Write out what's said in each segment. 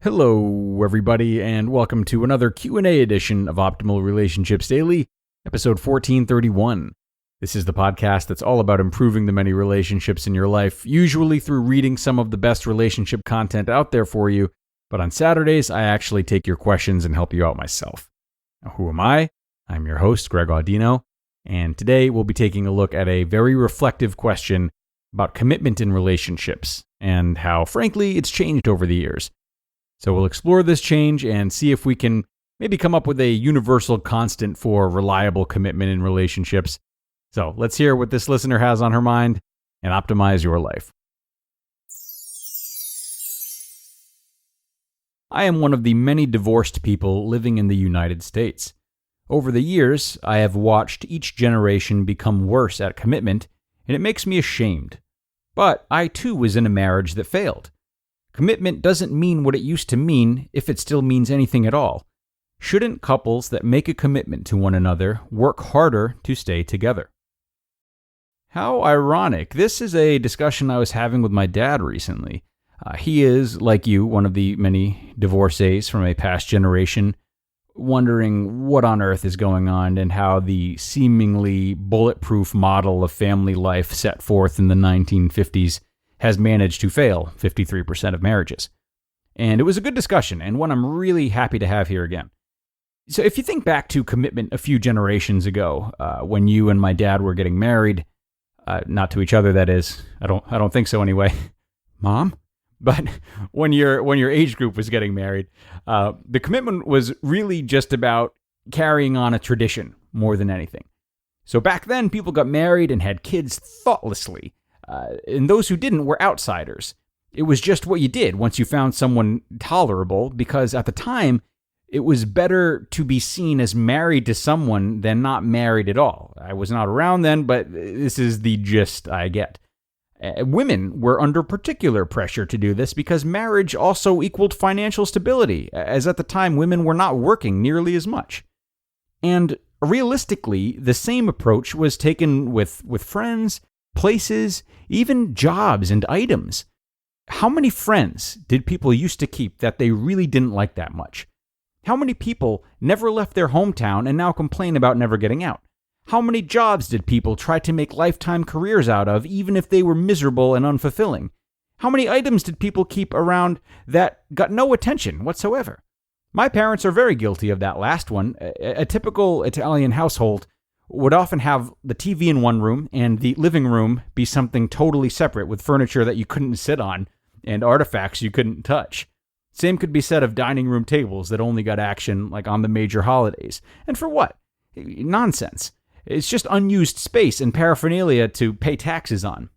Hello, everybody, and welcome to another Q&A edition of Optimal Relationships Daily, episode 1431. This is the podcast that's all about improving the many relationships in your life, usually through reading some of the best relationship content out there for you, but on Saturdays, I actually take your questions and help you out myself. Now, who am I? I'm your host, Greg Audino, and today we'll be taking a look at a very reflective question about commitment in relationships, and how, frankly, it's changed over the years. So we'll explore this change and see if we can maybe come up with a universal constant for reliable commitment in relationships. So let's hear what this listener has on her mind and optimize your life. I am one of the many divorced people living in the United States. Over the years, I have watched each generation become worse at commitment, and it makes me ashamed. But I too was in a marriage that failed. Commitment doesn't mean what it used to mean if it still means anything at all. Shouldn't couples that make a commitment to one another work harder to stay together? How ironic. This is a discussion I was having with my dad recently. He is, like you, one of the many divorcees from a past generation, wondering what on earth is going on and how the seemingly bulletproof model of family life set forth in the 1950s has managed to fail 53% of marriages. And it was a good discussion, and one I'm really happy to have here again. So if you think back to commitment a few generations ago, when you and my dad were getting married, not to each other, that is. I don't think so anyway. Mom? But when your age group was getting married, the commitment was really just about carrying on a tradition more than anything. So back then, people got married and had kids thoughtlessly. And those who didn't were outsiders. It was just what you did once you found someone tolerable, because at the time, it was better to be seen as married to someone than not married at all. I was not around then, but this is the gist I get. Women were under particular pressure to do this because marriage also equaled financial stability, as at the time women were not working nearly as much. And realistically, the same approach was taken with friends, places, even jobs and items. How many friends did people used to keep that they really didn't like that much? How many people never left their hometown and now complain about never getting out? How many jobs did people try to make lifetime careers out of, even if they were miserable and unfulfilling? How many items did people keep around that got no attention whatsoever? My parents are very guilty of that last one. A typical Italian household would often have the TV in one room and the living room be something totally separate, with furniture that you couldn't sit on and artifacts you couldn't touch. Same could be said of dining room tables that only got action like on the major holidays. And for what? Nonsense. It's just unused space and paraphernalia to pay taxes on.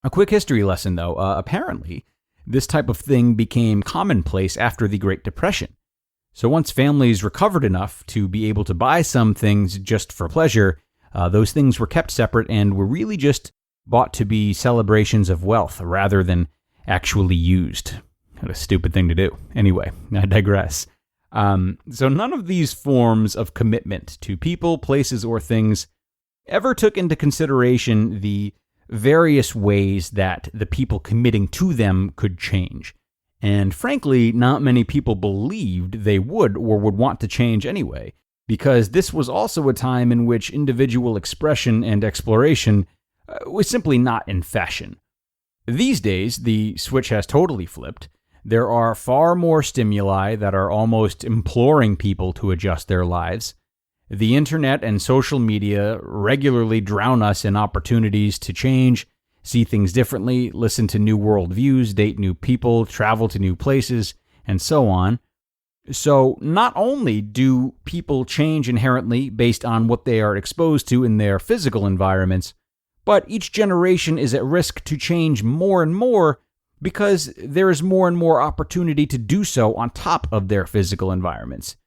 A quick history lesson, though. Apparently, this type of thing became commonplace after the Great Depression. So once families recovered enough to be able to buy some things just for pleasure, those things were kept separate and were really just bought to be celebrations of wealth rather than actually used. What a stupid thing to do. Anyway, I digress. So none of these forms of commitment to people, places, or things ever took into consideration the various ways that the people committing to them could change. And frankly, not many people believed they would or would want to change anyway, because this was also a time in which individual expression and exploration was simply not in fashion. These days, the switch has totally flipped. There are far more stimuli that are almost imploring people to adjust their lives. The internet and social media regularly drown us in opportunities to change, see things differently, listen to new worldviews, date new people, travel to new places, and so on. So not only do people change inherently based on what they are exposed to in their physical environments, but each generation is at risk to change more and more because there is more and more opportunity to do so on top of their physical environments.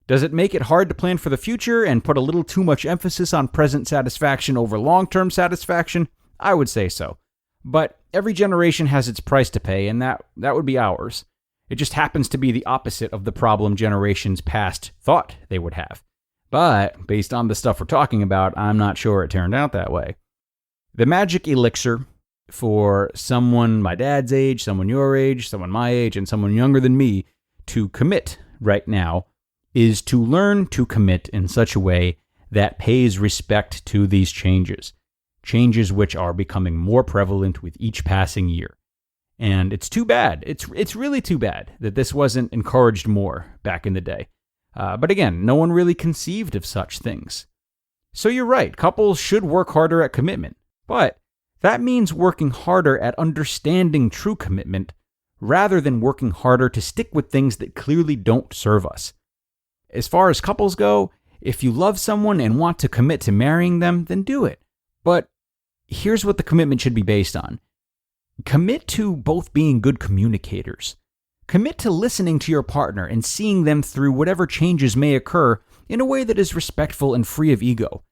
Does it make it hard to plan for the future and put a little too much emphasis on present satisfaction over long-term satisfaction? I would say so. But every generation has its price to pay, and that would be ours. It just happens to be the opposite of the problem generations past thought they would have. But based on the stuff we're talking about, I'm not sure it turned out that way. The magic elixir for someone my dad's age, someone your age, someone my age, and someone younger than me to commit right now is to learn to commit in such a way that pays respect to these changes which are becoming more prevalent with each passing year. And it's too bad. It's really too bad that this wasn't encouraged more back in the day. But again, no one really conceived of such things. So you're right, couples should work harder at commitment, but that means working harder at understanding true commitment rather than working harder to stick with things that clearly don't serve us. As far as couples go, if you love someone and want to commit to marrying them, then do it. But here's what the commitment should be based on. Commit to both being good communicators. Commit to listening to your partner and seeing them through whatever changes may occur in a way that is respectful and free of ego.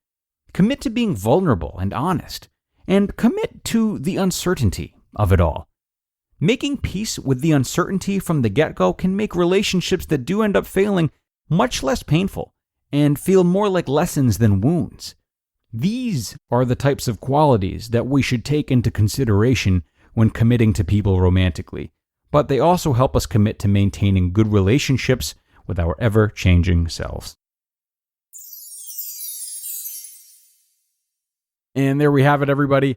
Commit to being vulnerable and honest. And commit to the uncertainty of it all. Making peace with the uncertainty from the get-go can make relationships that do end up failing much less painful and feel more like lessons than wounds. These are the types of qualities that we should take into consideration when committing to people romantically, but they also help us commit to maintaining good relationships with our ever-changing selves. And there we have it, everybody.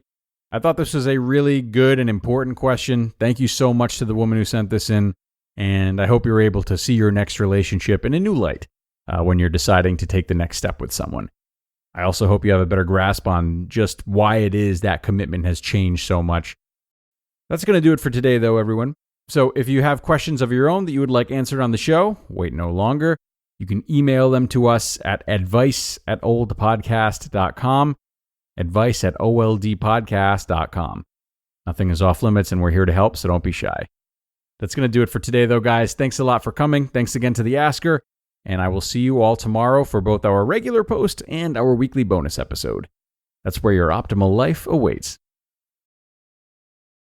I thought this was a really good and important question. Thank you so much to the woman who sent this in, and I hope you're able to see your next relationship in a new light when you're deciding to take the next step with someone. I also hope you have a better grasp on just why it is that commitment has changed so much. That's going to do it for today, though, everyone. So if you have questions of your own that you would like answered on the show, wait no longer. You can email them to us at advice@oldpodcast.com, advice@oldpodcast.com. Nothing is off limits, and we're here to help, so don't be shy. That's going to do it for today, though, guys. Thanks a lot for coming. Thanks again to the asker, and I will see you all tomorrow for both our regular post and our weekly bonus episode. That's where your optimal life awaits.